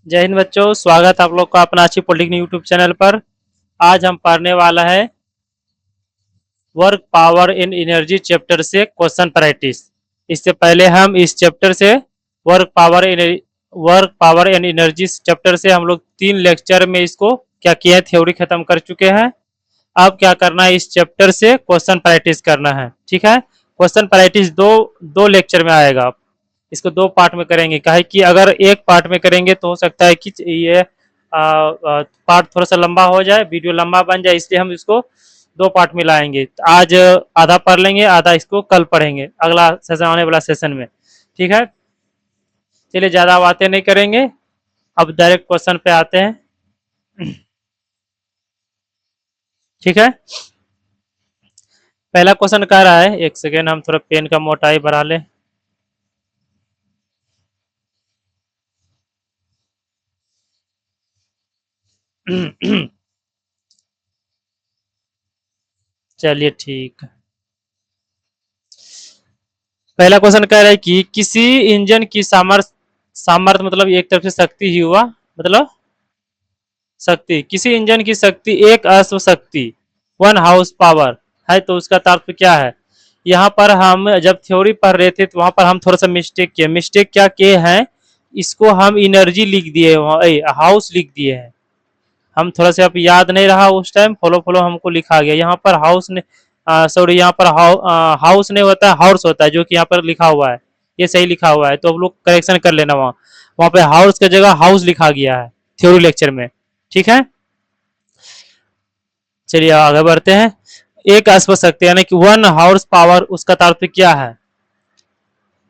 जय हिंद बच्चों, स्वागत है आप लोग का अपना अच्छी पॉलिटेक्निक यूट्यूब चैनल पर। आज हम पढ़ने वाला है work power in energy chapter से क्वेश्चन प्रैक्टिस। इससे पहले हम इस चैप्टर से work power in work power and energy chapter से हम लोग 3 लेक्चर में इसको क्या किया है, थ्योरी खत्म कर चुके हैं। अब क्या करना है, इस चैप्टर से क्वेश्चन प्रैक्टिस करना है। ठीक है, क्वेश्चन प्रैक्टिस दो दो लेक्चर में आएगा। इसको 2 पार्ट में करेंगे, काहे कि अगर एक पार्ट में करेंगे तो हो सकता है कि ये पार्ट थोड़ा सा लंबा हो जाए, वीडियो लंबा बन जाए, इसलिए हम इसको 2 पार्ट में लाएंगे। आज आधा पढ़ लेंगे, आधा इसको कल पढ़ेंगे अगला सेशन, आने वाला सेशन में। ठीक है, चलिए ज़्यादा बातें नहीं करेंगे, अब डायरेक्ट क्वेश्चन पे आते हैं। ठीक है, पहला क्वेश्चन कह रहा है, एक सेकेंड हम थोड़ा पेन का मोटाई बढ़ा लें। चलिए ठीक है, पहला क्वेश्चन कह रहा है कि किसी इंजन की सामर्थ्य, सामर्थ्य मतलब एक तरफ से शक्ति ही हुआ, मतलब शक्ति, किसी इंजन की शक्ति एक अश्व शक्ति 1 हाउस पावर है, तो उसका तात्पर्य क्या है। यहाँ पर हम जब थ्योरी पढ़ रहे थे तो वहां पर हम थोड़ा सा मिस्टेक किए। मिस्टेक क्या किए हैं, इसको हम एनर्जी लिख दिए, हाउस लिख दिए हैं। हम थोड़ा सा अब याद नहीं रहा उस टाइम, फॉलो फॉलो हमको लिखा गया। यहाँ पर हाउस ने सॉरी, यहाँ पर हाउस नहीं होता है, हाउस होता है, जो कि यहाँ पर लिखा हुआ है, ये सही लिखा हुआ है, तो हम लोग करेक्शन कर लेना। वहाँ वहाँ पे हाउस की जगह हाउस लिखा गया है थ्योरी लेक्चर में। ठीक है, चलिए आगे बढ़ते हैं। एक अश्व शक्ति यानी कि 1 हाउस पावर, उसका तात्पर्य क्या है।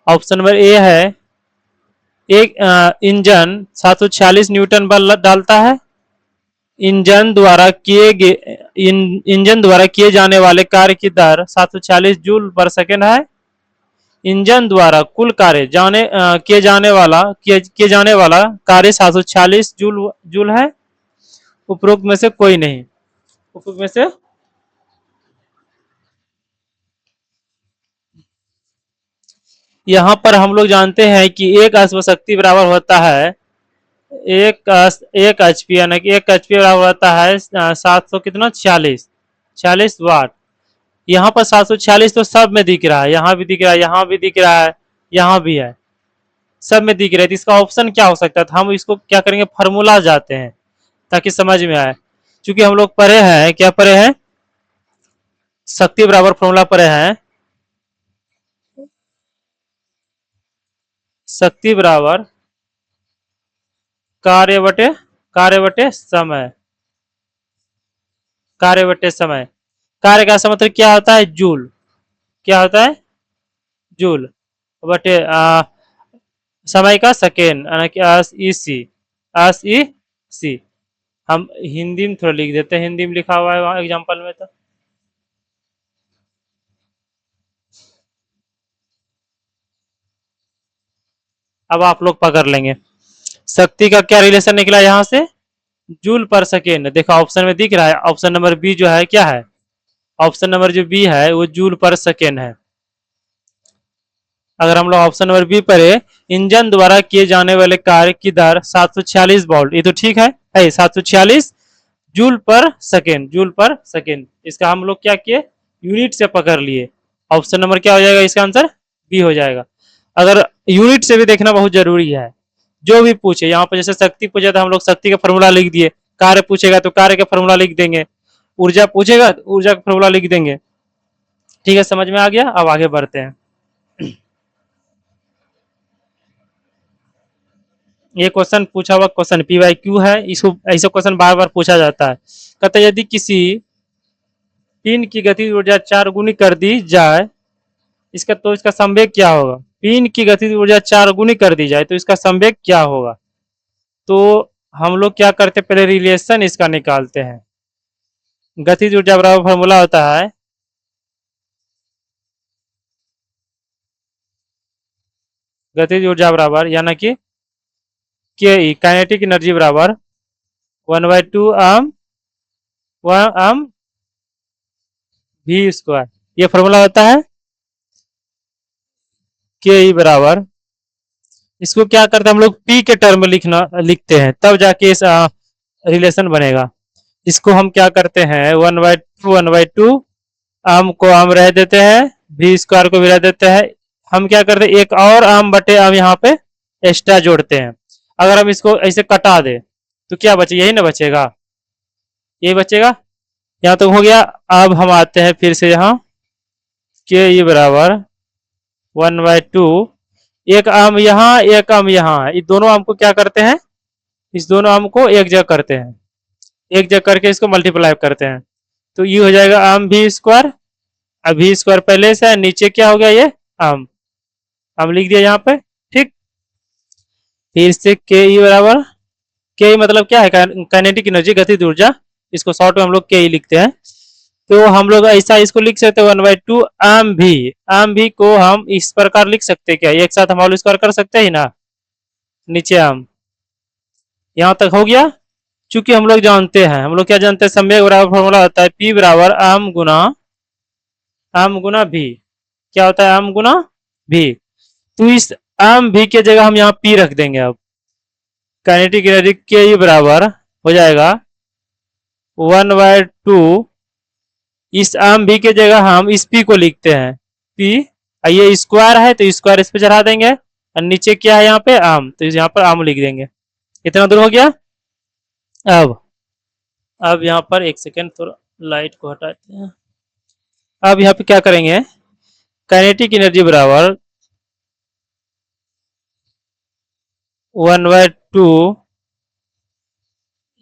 ऑप्शन नंबर ए है, एक इंजन 746 न्यूटन बल डालता है। इंजन द्वारा इंजन द्वारा किए जाने वाले कार्य की दर 746 जूल पर सेकेंड है। इंजन द्वारा कुल कार्य किए जाने वाला कार्य 746 जूल जूल है। उपरोक्त में से कोई नहीं, उपरोक्त में से यहाँ पर हम लोग जानते हैं कि एक अश्व शक्ति बराबर होता है एक एचपी, यानी कि एक एचपी बराबर होता है 700 कितना 46 वाट। यहाँ पर 746 तो सब में दिख रहा है, यहाँ भी दिख रहा है, यहाँ भी दिख रहा है, यहाँ भी है, सब में दिख रहा है। तो इसका ऑप्शन क्या हो सकता है, तो हम इसको क्या करेंगे, फार्मूला जाते हैं ताकि समझ में आए। क्योंकि हम लोग पढ़े हैं, क्या पढ़े हैं, शक्ति बराबर फॉर्मूला पढ़े हैं। शक्ति बराबर कार्य बटे कार्य बटे समय, कार्य बटे समय। कार्य का मतलब क्या होता है, जूल। क्या होता है, जूल बटे समय का सेकेंड, यानी कि एस ई सी, एस ई सी। हम हिंदी में थोड़ा लिख देते हैं, हिंदी में लिखा हुआ है वहाँ एग्जाम्पल में, तो अब आप लोग पकड़ लेंगे। शक्ति का क्या रिलेशन निकला यहाँ से, जूल पर सेकेंड। देखो ऑप्शन में दिख रहा है, ऑप्शन नंबर बी जो है क्या है, ऑप्शन नंबर जो बी है वो जूल पर सेकेंड है। अगर हम लोग ऑप्शन नंबर बी पर इंजन द्वारा किए जाने वाले कार्य की दर 746 वोल्ट, ये तो ठीक है 746 जूल पर सेकेंड, जूल पर सेकेंड। इसका हम लोग क्या किए, यूनिट से पकड़ लिए। ऑप्शन नंबर क्या हो जाएगा, इसका आंसर बी हो जाएगा। अगर यूनिट से भी देखना बहुत जरूरी है, जो भी पूछे, यहाँ पर जैसे शक्ति पूछे तो हम लोग शक्ति का फॉर्मूला लिख दिए, कार्य पूछेगा तो कार्य का फॉर्मूला लिख देंगे, ऊर्जा पूछेगा तो ऊर्जा का फॉर्मूला लिख देंगे। ठीक है, समझ में आ गया, अब आगे बढ़ते हैं। ये क्वेश्चन पूछा हुआ क्वेश्चन PYQ है, इसको ऐसे क्वेश्चन बार बार पूछा जाता है। कहते यदि किसी पिन की गति ऊर्जा 4 गुनी कर दी जाए, इसका तो इसका संवेग क्या होगा। पिन की गति ऊर्जा 4 गुनी कर दी जाए तो इसका संवेग क्या होगा। तो हम लोग क्या करते, पहले रिलेशन इसका निकालते हैं। गतिज ऊर्जा बराबर फॉर्मूला होता है, गतिज ऊर्जा बराबर यानी कि के ई काइनेटिक एनर्जी बराबर 1/2 एम वी स्क्वायर। ये फॉर्मूला होता है के ई बराबर इसको क्या करते हैं हम लोग पी के टर्म में लिखते हैं, तब जाके इस रिलेशन बनेगा। इसको हम क्या करते हैं 1/2 आम को आम रह देते हैं, भी स्क्वायर को भी रह देते हैं। हम क्या करते हैं एक और आम बटे आम यहाँ पे एक्स्ट्रा जोड़ते हैं। अगर हम इसको ऐसे कटा दे तो क्या बचे, यही ना बचेगा, यही बचेगा। यहाँ तक हो गया। अब हम आते हैं फिर से यहाँ के ई बराबर 1/2, एक आम यहाँ एक आम यहाँ, इस दोनों आम को क्या करते हैं, इस दोनों आम को एक जगह करते हैं, एक जगह करके इसको मल्टीप्लाई करते हैं। तो ये हो जाएगा आम भी स्क्वायर। अब भी स्क्वायर पहले से है, नीचे क्या हो गया ये आम, आम लिख दिया यहाँ पे। ठीक, फिर से के ई बराबर, के ई मतलब क्या है, काइनेटिक एनर्जी, गतिज ऊर्जा, इसको शॉर्ट में हम लोग के ई लिखते हैं। तो हम लोग ऐसा इसको लिख सकते हैं 1/2 आम भी, आम भी को हम इस प्रकार लिख सकते हैं क्या, एक साथ हम होल स्क्वायर कर सकते हैं ना, नीचे आम। यहाँ तक हो गया। चूंकि हम लोग जानते हैं, हम लोग क्या जानते हैं, सम्यक बराबर फॉर्मूला होता है पी बराबर आम गुना भी। क्या होता है आम गुना भी। तो इस आम भी के जगह हम यहाँ पी रख देंगे। अब काइनेटिक एनर्जी के ई बराबर हो जाएगा 1/2, इस आम भी के जगह हम इस पी को लिखते हैं पी, ये स्क्वायर है तो स्क्वायर इस पे चढ़ा देंगे, और नीचे क्या है यहाँ पे आम, तो यहाँ पर आम लिख देंगे। इतना दूर हो गया। अब यहाँ पर एक सेकेंड, थोड़ा लाइट को हटाते हैं। अब यहाँ पे क्या करेंगे, काइनेटिक एनर्जी बराबर 1/2,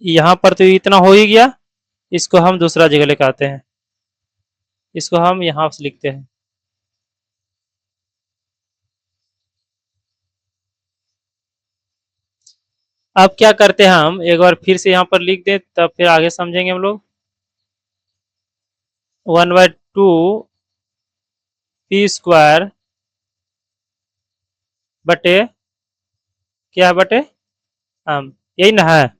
यहाँ पर तो इतना हो ही गया, इसको हम दूसरा जगह लेकर आते हैं, इसको हम यहाँ से लिखते हैं। अब क्या करते हैं हम एक बार फिर से यहाँ पर लिख दें, तब फिर आगे समझेंगे हम लोग। 1/2 पी स्क्वायर बटे क्या बटे आम, यही ना है।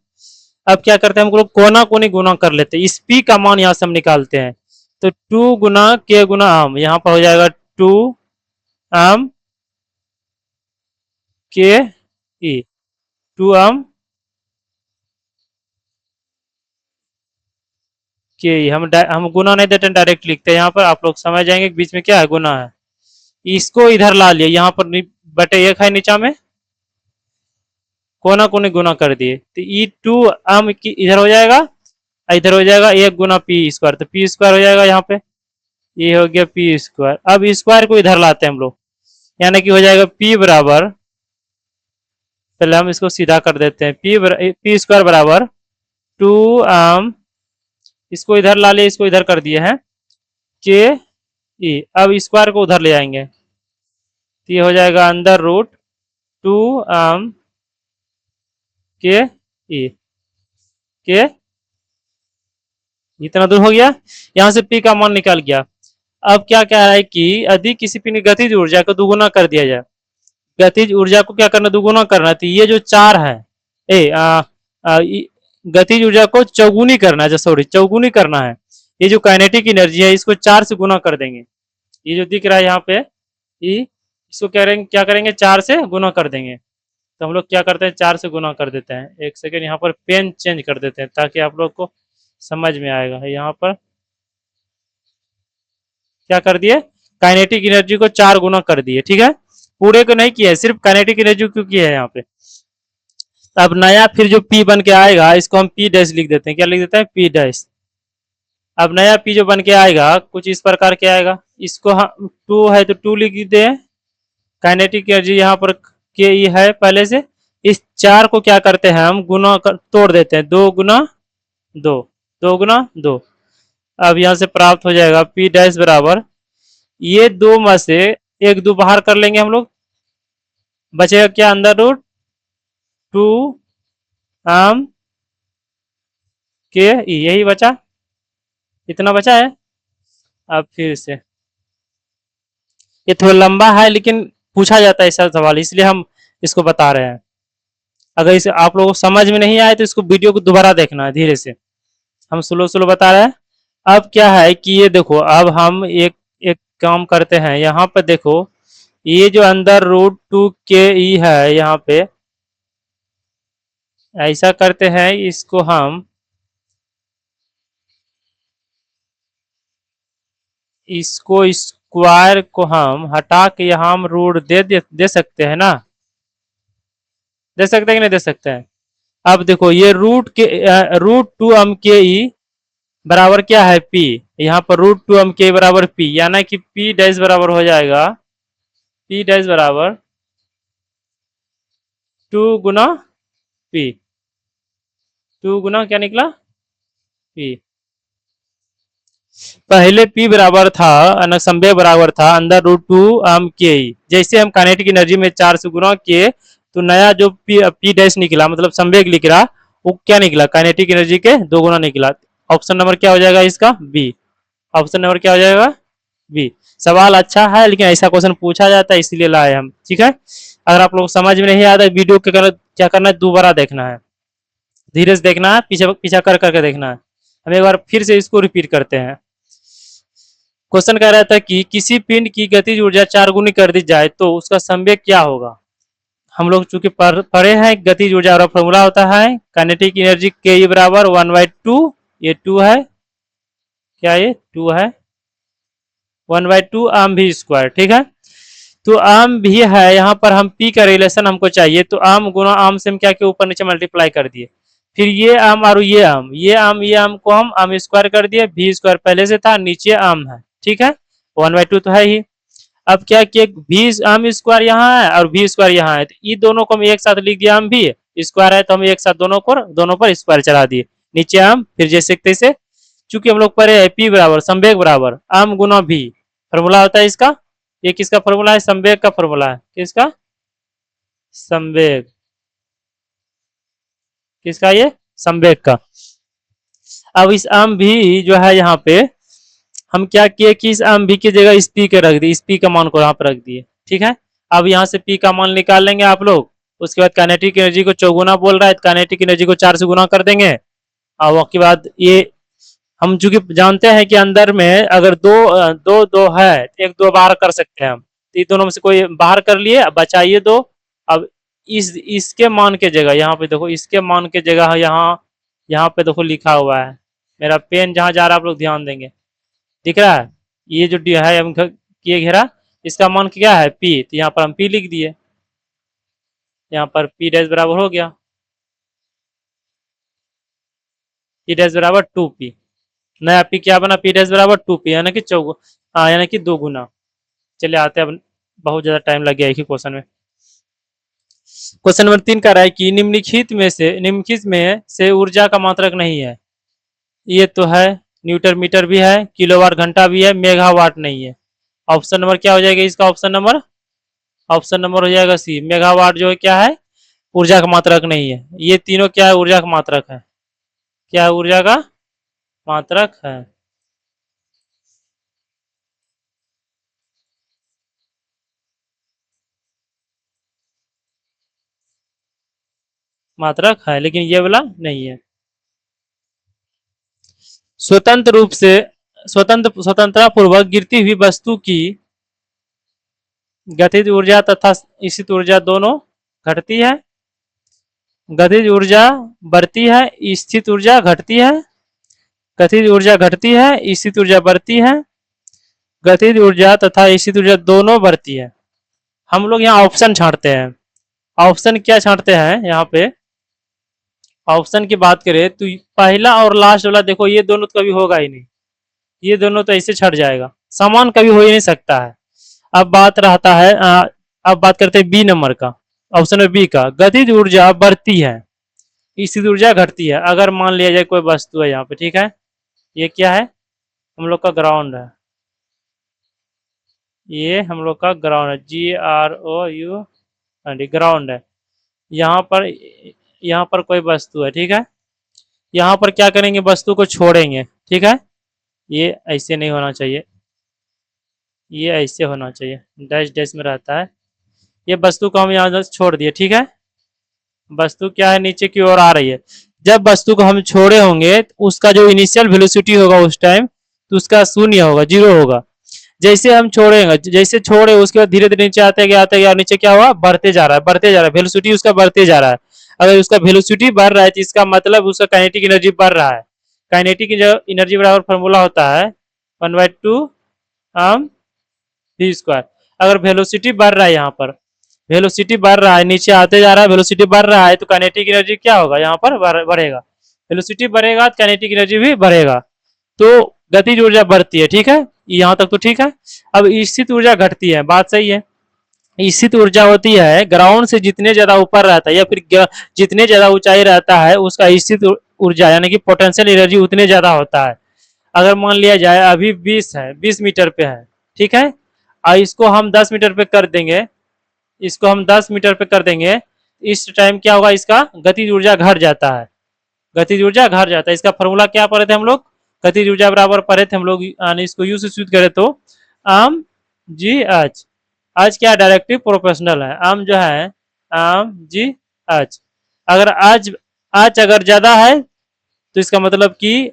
अब क्या करते हैं हम लोग कोना कोनी गुना कर लेते हैं, इस पी का मान यहाँ से हम निकालते हैं। तो 2 गुना के गुना आम, यहाँ पर हो जाएगा 2 आम के ई, 2 आम के ई। हम गुना नहीं देते, डायरेक्ट लिखते हैं। यहाँ पर आप लोग समझ जाएंगे बीच में क्या है गुना है। इसको इधर ला लिया, यहाँ पर बटे एक है नीचा में, कोना कोनी गुना कर दिए, तो ई 2 आम की इधर हो जाएगा, इधर हो जाएगा एक गुना पी स्क्वायर, तो पी स्क्वायर हो जाएगा यहाँ पे, ये हो गया पी स्क्वायर। अब स्क्वायर को इधर लाते हैं हम लोग, यानी कि हो जाएगा पी बराबर, पहले हम इसको सीधा कर देते हैं, पी स्क्वायर बराबर 2 आम, इसको इधर ला ले, इसको इधर कर दिए हैं के ई। अब स्क्वायर को उधर ले आएंगे, तो ये हो जाएगा अंदर रूट 2 आम के ई के, इतना दूर हो गया। यहाँ से पी का मान निकल गया। अब क्या कह रहा है कि यदि किसी पिंड की गतिज ऊर्जा को दुगुना कर दिया जाए, गतिज ऊर्जा को क्या करना, दुगुना करना, तो ये जो 4 है, गतिज ऊर्जा को चौगुनी करना है, सॉरी चौगुनी करना है। ये जो काइनेटिक एनर्जी है इसको 4 से गुना कर देंगे, ये जो दिख रहा है यहाँ पे, इसको क्या करेंगे 4 से गुना कर देंगे। तो हम लोग क्या करते हैं 4 से गुना कर देते हैं। एक सेकेंड, यहाँ पर पेन चेंज कर देते हैं ताकि आप लोग को समझ में आएगा। यहाँ पर क्या कर दिए, काइनेटिक एनर्जी को 4 गुना कर दिए, ठीक है, पूरे को नहीं किया है, सिर्फ काइनेटिक एनर्जी क्यों किया है यहाँ पे। अब नया फिर जो P बन के आएगा इसको हम P डैश लिख देते हैं, क्या लिख देते हैं P डैश। अब नया P जो बन के आएगा कुछ इस प्रकार के आएगा, इसको हम 2 है तो 2 लिख दे, काइनेटिक एनर्जी यहाँ पर के ई है पहले से। इस 4 को क्या करते हैं हम गुना तोड़ देते हैं, 2 गुना 2, 2 गुना 2। अब यहाँ से प्राप्त हो जाएगा P डैश बराबर, ये 2 में से 1 2 बाहर कर लेंगे हम लोग, बचेगा क्या अंदर रूट 2 आम के ई, यही बचा, इतना बचा है। अब फिर से ये थोड़ा लंबा है लेकिन पूछा जाता है ऐसा सवाल, इसलिए हम इसको बता रहे हैं। अगर इसे आप लोगों को समझ में नहीं आए तो इसको वीडियो को दोबारा देखना है धीरे से, हम स्लो स्लो बता रहे हैं। अब क्या है कि ये देखो, अब हम एक एक काम करते हैं, यहाँ पर देखो ये जो अंदर √2 ke है यहाँ पे, ऐसा करते हैं इसको हम, इसको स्क्वायर को हम हटा के यहाँ हम रूट दे सकते हैं ना, दे सकते हैं कि नहीं दे सकते हैं। अब देखो ये √2 के बराबर क्या है पी, यहाँ पर √2 बराबर पी, यानी कि पी डैश बराबर हो जाएगा, पी डैश बराबर 2 गुना पी, 2 गुना क्या निकला पी। पहले पी बराबर था अनुसंवेग बराबर था अंदर √2 जैसे हम काइनेटिक एनर्जी में 4 से गुना किए तो नया जो पी डैश निकला मतलब संवेग लिख रहा, वो क्या निकला काइनेटिक एनर्जी के 2 गुना निकला। ऑप्शन नंबर क्या हो जाएगा इसका बी, ऑप्शन नंबर क्या हो जाएगा बी। सवाल अच्छा है लेकिन ऐसा क्वेश्चन पूछा जाता है इसलिए लाए हम, ठीक है। अगर आप लोग समझ में नहीं आता वीडियो के क्या करना है, दोबारा देखना है, धीरे से देखना है, पीछे पीछा कर करके देखना है। हम एक बार फिर से इसको रिपीट करते हैं। क्वेश्चन कह रहा था कि किसी पिंड की गतिज ऊर्जा 4 गुनी कर दी जाए तो उसका संवेग क्या होगा। हम लोग चूंकि पढ़े हैं गतिज ऊर्जा का फॉर्मूला होता है काइनेटिक एनर्जी के बराबर 1/2, ये 2 है, क्या ये 2 है, 1/2 आम भी स्क्वायर, ठीक है। तो आम भी है, यहाँ पर हम पी का रिलेशन हमको चाहिए तो आम गुना आम से हम क्या के ऊपर नीचे मल्टीप्लाई कर दिए, फिर ये आम और ये आम को हम आम स्क्वायर कर दिए, भी स्क्वायर पहले से था नीचे आम है, ठीक है, 1/2 तो है ही। अब क्या किए भी आम स्क्वायर यहाँ है और भी स्क्वायर यहाँ है, तो ये दोनों को हम एक साथ लिख दिया, आम भी स्क्वायर है तो हम एक साथ दोनों पर स्क्वायर चला दिए, नीचे आम फिर जैसे तैसे। चूंकि हम लोग पढ़े पी बराबर संवेग बराबर आम गुना भी, फॉर्मूला होता है इसका, ये किसका फॉर्मूला है संवेग का फॉर्मूला है, किसका संवेग, किसका ये संवेग का। अब इस आम भी जो है यहाँ पे हम क्या किए कि इस आम भी की जगह इस पी के रख दिए, इस पी का मान को यहाँ पर रख दिए, ठीक है। अब यहाँ से पी का मान निकाल लेंगे आप लोग, उसके बाद काइनेटिक एनर्जी को चौगुना बोल रहा है, काइनेटिक एनर्जी को 4 से गुना कर देंगे और उसके बाद ये हम चूंकि जानते हैं कि अंदर में अगर दो है एक दो बाहर कर सकते हैं हम, तो ये दोनों में से कोई बाहर कर लिए, बचाइए दो। अब इसके मान के जगह यहाँ पे देखो, इसके मान के जगह यहाँ पे देखो लिखा हुआ है, मेरा पेन जहां जा रहा है आप लोग ध्यान देंगे, दिख रहा है ये जो है हम किए घेरा, इसका मान क्या है पी, तो यहाँ पर हम पी लिख दिए, यहाँ पर पी डैश बराबर हो गया पी डैश बराबर 2p, नया पी क्या बना पी डैश बराबर 2p यानी कि हाँ यानी कि 2 गुना। चलिए आते हैं, अब बहुत ज्यादा टाइम लग गया एक ही क्वेश्चन में। क्वेश्चन नंबर 3 का रहा है कि निम्नलिखित में से ऊर्जा का मात्रक नहीं है, ये तो है न्यूटन मीटर भी है, किलोवाट घंटा भी है, मेगावाट नहीं है। ऑप्शन नंबर क्या हो जाएगा इसका, ऑप्शन नंबर हो जाएगा सी, मेगावाट जो है क्या है ऊर्जा का मात्रक नहीं है। ये तीनों क्या है ऊर्जा का मात्रक है, क्या है ऊर्जा का मात्रक है, मात्रक है लेकिन ये वाला नहीं है। स्वतंत्र रूप से स्वतंत्रता पूर्वक गिरती हुई वस्तु की गतिज ऊर्जा तथा स्थित ऊर्जा दोनों घटती है, गतिज ऊर्जा बढ़ती है, स्थित ऊर्जा घटती है, गतिज ऊर्जा घटती है, स्थित ऊर्जा बढ़ती है, गतिज ऊर्जा तथा स्थित ऊर्जा दोनों बढ़ती है। हम लोग यहाँ ऑप्शन छांटते हैं, ऑप्शन क्या छांटते हैं यहाँ पे, ऑप्शन की बात करें तो पहला और लास्ट वाला देखो ये दोनों तो कभी होगा ही नहीं, ये दोनों तो ऐसे छट जाएगा, समान कभी हो ही नहीं सकता है। अब बात रहता है अब बात करते हैं बी नंबर का, ऑप्शन है बी का, गतिज ऊर्जा बढ़ती है स्थित ऊर्जा घटती है। अगर मान लिया जाए कोई वस्तु है यहाँ पे, ठीक है, ये क्या है हम लोग का ग्राउंड है, ये हम लोग का ग्राउंड है, GROU ग्राउंड है। यहाँ पर कोई वस्तु है, ठीक है, यहाँ पर क्या करेंगे वस्तु को छोड़ेंगे, ठीक है, ये ऐसे नहीं होना चाहिए, ये ऐसे होना चाहिए, डैश डैश में रहता है। ये वस्तु को हम यहाँ छोड़ दिए, ठीक है, वस्तु क्या है नीचे की ओर आ रही है। जब वस्तु को हम छोड़े होंगे तो उसका जो इनिशियल वेलोसिटी होगा उस टाइम तो उसका शून्य होगा, जीरो होगा। जैसे हम छोड़ेंगे, जैसे छोड़े उसके बाद धीरे धीरे नीचे आते गया, नीचे क्या हुआ, बढ़ते जा रहा है, बढ़ते जा रहा है, वेलोसिटी उसका बढ़ते जा रहा है। अगर उसका वेलोसिटी बढ़ रहा है तो इसका मतलब उसका काइनेटिक एनर्जी बढ़ रहा है। काइनेटिक एनर्जी बराबर फॉर्मूला होता है 1/2 आम वी स्क्वायर। अगर वेलोसिटी बढ़ रहा है, यहाँ पर वेलोसिटी बढ़ रहा है, नीचे आते जा रहा है, वेलोसिटी बढ़ रहा है, तो काइनेटिक एनर्जी क्या होगा, यहाँ पर बढ़ेगा। वेलोसिटी बढ़ेगा तो काइनेटिक एनर्जी भी बढ़ेगा, तो गतिज ऊर्जा बढ़ती है। ठीक है, यहाँ तक तो ठीक है। अब स्थित ऊर्जा घटती है, बात सही है। स्थित ऊर्जा होती है ग्राउंड से जितने ज्यादा ऊपर रहता है या फिर जितने ज्यादा ऊंचाई रहता है उसका स्थित ऊर्जा यानी कि पोटेंशियल एनर्जी उतने ज्यादा होता है। अगर मान लिया जाए अभी 20 है, 20 मीटर पे है, ठीक है, और इसको हम 10 मीटर पे कर देंगे, इसको हम 10 मीटर पे कर देंगे, इस टाइम क्या होगा, इसका गतिज ऊर्जा घट जाता है, गतिज ऊर्जा घट जाता है। इसका फॉर्मूला क्या पढ़े थे हम लोग, गतिज ऊर्जा बराबर पढ़े थे हम लोग, इसको यू से सूत्र करें तो आम जी एच। आज क्या डायरेक्टिव प्रोपोर्शनल है, आम जो है आम जी एच। अगर आज आज अगर ज्यादा है तो इसका मतलब कि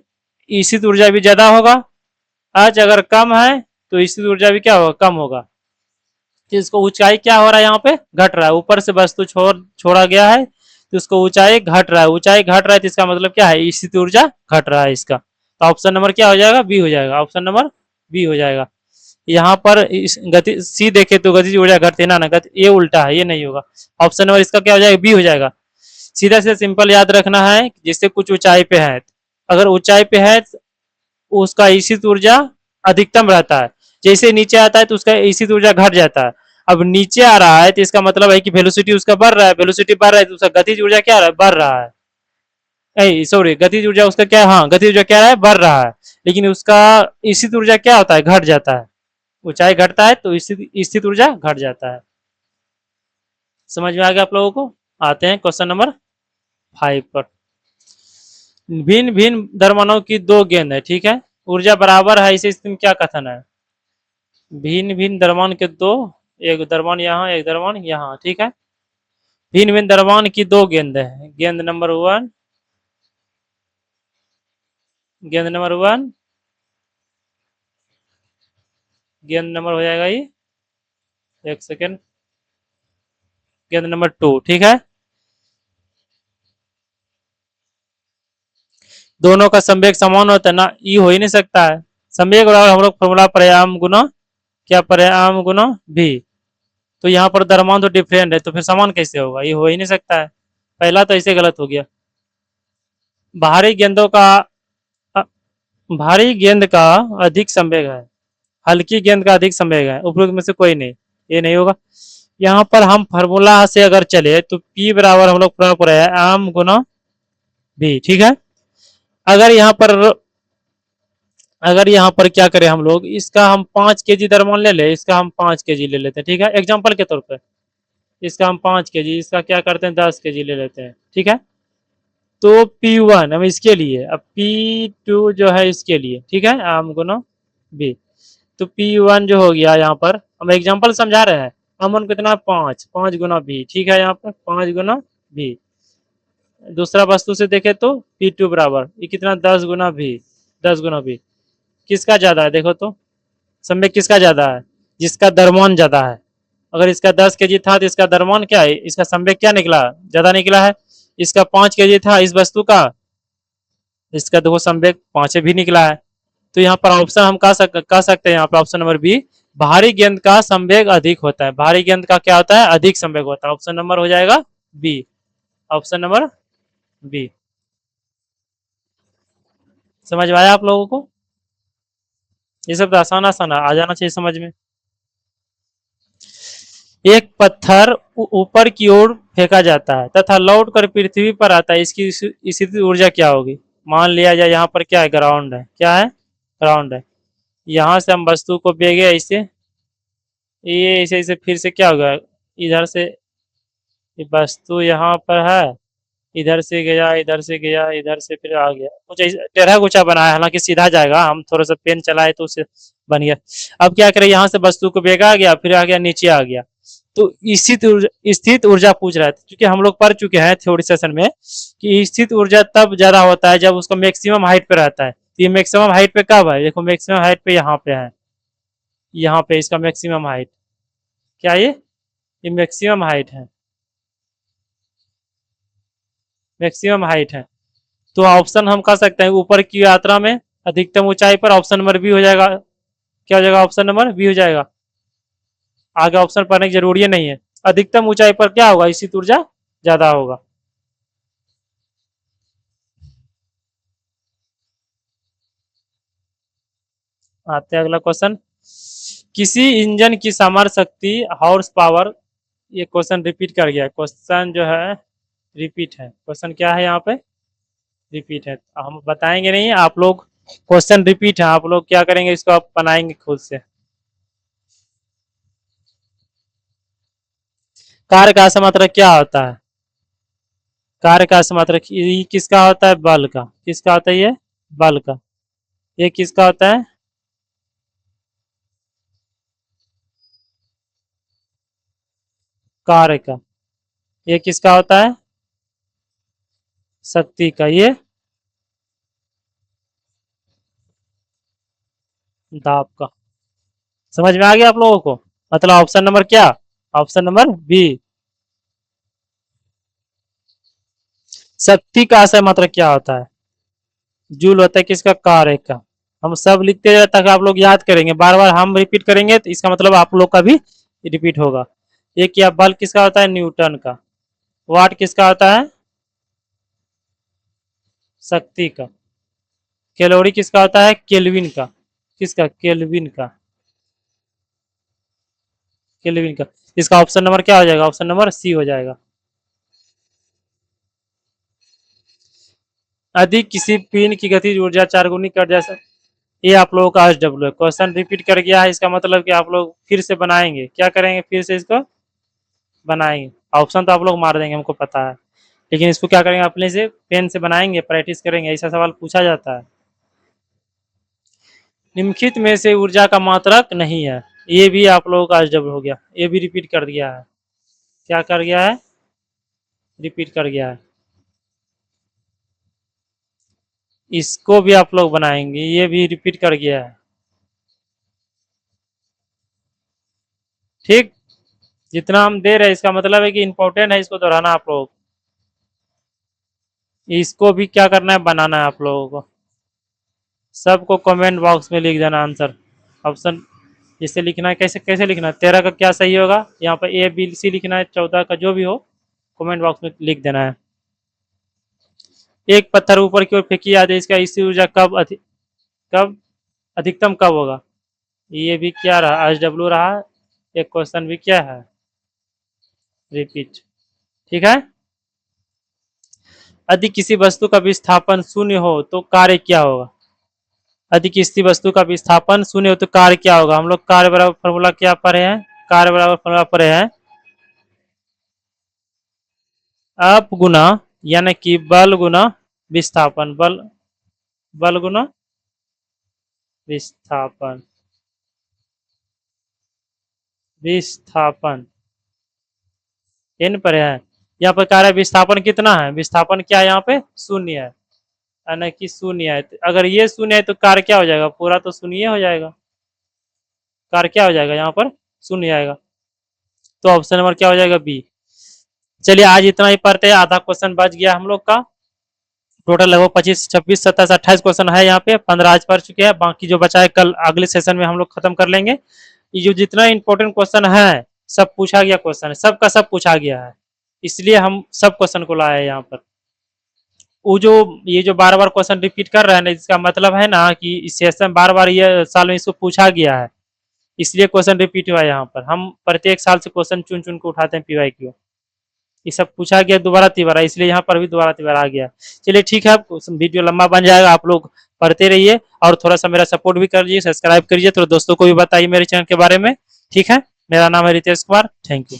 स्थित ऊर्जा भी ज्यादा होगा, आज अगर कम है तो स्थित ऊर्जा भी क्या होगा, कम होगा। तो इसको ऊंचाई क्या हो रहा है, यहाँ पे घट रहा है, ऊपर से वस्तु छोड़ा गया है तो उसको ऊंचाई घट रहा है, ऊंचाई घट रहा है तो इसका मतलब क्या है, स्थित ऊर्जा घट रहा है इसका। तो ऑप्शन नंबर क्या हो जाएगा, बी हो जाएगा, ऑप्शन नंबर बी हो जाएगा। यहाँ पर इस गति सी देखे तो गतिज ऊर्जा घटती है ना, गति ये उल्टा है, ये नहीं होगा। ऑप्शन नंबर इसका क्या हो जाएगा, बी हो जाएगा। सीधा से सिंपल याद रखना है, जिससे कुछ ऊंचाई पे है, अगर ऊंचाई पे है उसका स्थित ऊर्जा अधिकतम रहता है, जैसे नीचे आता है तो उसका स्थित ऊर्जा घट जाता है। अब नीचे आ रहा है तो इसका मतलब है कि वेलोसिटी उसका बढ़ रहा है, वेलोसिटी बढ़ रहा है तो उसका गतिज ऊर्जा क्या रहा है, बढ़ रहा है, सॉरी गतिज ऊर्जा उसका क्या, हाँ गतिज ऊर्जा क्या है, बढ़ रहा है, लेकिन उसका स्थित ऊर्जा क्या होता है, घट जाता है। ऊंचाई घटता है तो स्थित ऊर्जा घट जाता है। समझ में आ गया आप लोगों को। आते हैं क्वेश्चन नंबर 5 पर। भिन्न भिन्न द्रव्यों की दो गेंद है, ठीक है, ऊर्जा बराबर है, इसे इसमें क्या कथन है, भिन्न भिन्न द्रव्यों के दो, एक द्रव्य यहाँ एक द्रव्य यहाँ, ठीक है, भिन्न भिन्न द्रव्यों की दो गेंद है, गेंद नंबर 1, गेंद नंबर 1, गेंद नंबर हो जाएगा ये, एक सेकेंड, गेंद नंबर 2, ठीक है। दोनों का संवेग समान होता है ना, ये हो ही नहीं सकता है। संवेग बराबर हम लोग फॉर्मूला पर्याम गुना क्या, पर्याम गुना भी, तो यहाँ पर द्रव्यमान तो डिफरेंट है तो फिर समान कैसे होगा, ये हो ही नहीं सकता है। पहला तो ऐसे गलत हो गया। भारी गेंदों का भारी गेंद का अधिक संवेग है, हल्की गेंद का अधिक संवेग है, उपरोक्त में से कोई नहीं, ये नहीं होगा। यहाँ पर हम फार्मूला से अगर चले तो P बराबर हम लोग पढ़ा है आम गुना भी, ठीक है। अगर यहाँ पर अगर यहाँ पर क्या करें हम लोग, इसका हम 5 kg द्रव्यमान ले ले, इसका हम 5 kg ले लेते हैं, ठीक है, एग्जाम्पल के तौर पर इसका हम 5 kg, इसका क्या करते हैं 10 kg ले लेते हैं, ठीक है। तो P1 हम इसके लिए, अब P2 जो है इसके लिए, ठीक है, आम गुना बी, तो P1 जो हो गया, यहाँ पर हम एग्जाम्पल समझा रहे हैं, अमन कितना 5 गुना बी, ठीक है, यहाँ पर 5 गुना बी। दूसरा वस्तु से देखे तो P2 बराबर ये कितना 10 गुना बी, 10 गुना बी, किसका ज्यादा है देखो तो, संवेग किसका ज्यादा है, जिसका द्रव्यमान ज्यादा है। अगर इसका 10 kg था तो इसका द्रव्यमान क्या है, इसका संवेग क्या निकला, ज्यादा निकला है। इसका 5 kg था इस वस्तु का, इसका देखो संवेग 5 भी निकला है। तो यहाँ पर ऑप्शन हम कह सकते हैं यहाँ पर ऑप्शन नंबर बी, भारी गेंद का संवेग अधिक होता है, भारी गेंद का क्या होता है, अधिक संवेग होता है। ऑप्शन नंबर हो जाएगा बी, ऑप्शन नंबर बी। समझ में आया आप लोगों को, ये सब तो आसान आसान आ जाना चाहिए समझ में। एक पत्थर ऊपर की ओर फेंका जाता है तथा लौट कर पृथ्वी पर आता है, इसकी स्थिति ऊर्जा क्या होगी। मान लिया जाए यहाँ पर क्या है, ग्राउंड है, क्या है, ग्राउंड है। यहाँ से हम वस्तु को भेगे ऐसे, ये ऐसे ऐसे फिर से क्या होगा, इधर से वस्तु यहाँ पर है, इधर से गया, इधर से गया, इधर से फिर आ गया, कुछ टेढ़ा गुचा बना है, हालांकि सीधा जाएगा, हम थोड़ा सा पेन चलाए तो उससे बन गया। अब क्या करें, यहाँ से वस्तु को भेगा गया, फिर आ गया नीचे आ गया, तो स्थित ऊर्जा पूछ रहा है, क्योंकि हम लोग पढ़ चुके हैं थ्योरी सेशन में कि स्थित ऊर्जा तब ज्यादा होता है जब उसका मैक्सिमम हाइट पे रहता है। तो ये मैक्सिमम हाइट पे कब है, देखो मैक्सिमम हाइट पे यहाँ पे है, यहाँ पे इसका मैक्सिमम हाइट, क्या ये मैक्सिमम हाइट है, मैक्सिमम हाइट है। तो ऑप्शन हम कर सकते हैं ऊपर की यात्रा में अधिकतम ऊंचाई पर, ऑप्शन नंबर बी हो जाएगा। क्या हो जाएगा? ऑप्शन नंबर बी हो जाएगा। आगे ऑप्शन पढ़ने की जरूरी नहीं है। अधिकतम ऊंचाई पर क्या होगा? इसी ऊर्जा ज्यादा होगा। आते हैं अगला क्वेश्चन। किसी इंजन की सामर्थ्य शक्ति हॉर्स पावर, ये क्वेश्चन रिपीट कर गया। क्वेश्चन जो है रिपीट है। क्वेश्चन क्या है यहाँ पे? रिपीट है। हम बताएंगे नहीं, आप लोग, क्वेश्चन रिपीट है, आप लोग क्या करेंगे, इसको आप बनाएंगे खुद से। कार्य का समात्रक क्या होता है? कार्य का समात्रक ये किसका होता है? बल का। किसका होता है ये? बल का। ये किसका होता है? कार्य का। ये किसका होता है? शक्ति का। ये दाब का। समझ में आ गया आप लोगों को? मतलब ऑप्शन नंबर क्या? Option number B. शक्ति का असर मात्रक क्या होता है? जूल होता है किसका? कार्य का। हम सब लिखते जाए ताकि आप लोग याद करेंगे, बार बार हम रिपीट करेंगे तो इसका मतलब आप लोग का भी रिपीट होगा। ये क्या? बल किसका होता है? न्यूटन का। वाट किसका होता है? शक्ति का। कैलोरी किसका होता है? केल्विन का। किसका? केल्विन का। केल्विन का। इसका ऑप्शन नंबर क्या हो जाएगा? ऑप्शन नंबर सी हो जाएगा। अधिक किसी पिंड की गतिज ऊर्जा 4 गुनी कर जैसा, ये आप लोगों का एच डब्ल्यू है। क्वेश्चन रिपीट कर गया है, इसका मतलब कि आप लोग फिर से बनाएंगे। क्या करेंगे? फिर से इसको बनाएंगे। ऑप्शन तो आप लोग मार देंगे, हमको पता है, लेकिन इसको क्या करेंगे? अपने से पेन से बनाएंगे, प्रैक्टिस करेंगे। ऐसा सवाल पूछा जाता है। निम्नलिखित में से ऊर्जा का मात्रक नहीं है, ये भी आप लोगों का एच डब्ल्यू हो गया। ये भी रिपीट कर दिया है। क्या कर गया है? रिपीट कर गया है। इसको भी आप लोग बनाएंगे, ये भी रिपीट कर गया है। ठीक, जितना हम दे रहे हैं इसका मतलब है कि इंपॉर्टेंट है, इसको दोहराना आप लोग। इसको भी क्या करना है? बनाना है आप लोगों को। सबको कमेंट बॉक्स में लिख देना आंसर। ऑप्शन जिससे लिखना है, कैसे कैसे लिखना है, 13 का क्या सही होगा, यहाँ पर ए बी सी लिखना है, 14 का जो भी हो कमेंट बॉक्स में लिख देना है। एक पत्थर ऊपर की ओर फेंकी जाती है, इसका इसकी ऊर्जा कब अधिकतम कब होगा? ये भी क्या रहा? एच डब्ल्यू रहा। एक क्वेश्चन भी क्या है? रिपीट। ठीक है। यदि किसी वस्तु का विस्थापन शून्य हो तो कार्य क्या होगा? यदि किसी वस्तु का विस्थापन शून्य हो तो कार्य क्या होगा? हम लोग कार्य बराबर फॉर्मूला क्या पढ़े हैं? कार्य बराबर फॉर्मूला पढ़े हैं, अप गुना, यानी कि बल गुना विस्थापन। बल गुना विस्थापन। विस्थापन इन पर है। यहाँ पर कार्य विस्थापन कितना है? विस्थापन क्या है? यहाँ पे शून्य है, यानी कि शून्य है। अगर ये शून्य है तो कार्य क्या हो जाएगा? पूरा तो शून्य हो जाएगा। कार्य क्या हो जाएगा? यहाँ पर शून्य आएगा। तो ऑप्शन नंबर क्या हो जाएगा? बी। चलिए आज इतना ही पढ़ते हैं, आधा क्वेश्चन बच गया हम लोग का। टोटल लगभग 25, 26, 27, 28 क्वेश्चन है यहाँ पे। 15 आज पढ़ चुके हैं, बाकी जो बचा है कल अगले सेशन में हम लोग खत्म कर लेंगे। ये जो जितना इंपॉर्टेंट क्वेश्चन है सब पूछा गया क्वेश्चन है, सबका सब पूछा गया है, इसलिए हम सब क्वेश्चन को लाए हैं यहाँ पर। वो जो ये जो बार बार क्वेश्चन रिपीट कर रहे हैं ना, इसका मतलब है ना कि इस सेशन बार बार ये साल में इसको पूछा गया है, इसलिए क्वेश्चन रिपीट हुआ है। यहाँ पर हम प्रत्येक साल से क्वेश्चन चुन चुन के उठाते हैं PYQ। ये सब पूछा गया दोबारा तिबारा, इसलिए यहाँ पर भी दोबारा तिबारा आ गया। चलिए ठीक है, वीडियो लंबा बन जाएगा, आप लोग पढ़ते रहिए और थोड़ा सा मेरा सपोर्ट भी करिए, सब्सक्राइब करिए, थोड़ा दोस्तों को भी बताइए मेरे चैनल के बारे में। ठीक है, मेरा नाम है रितेश कुमार। Thank you.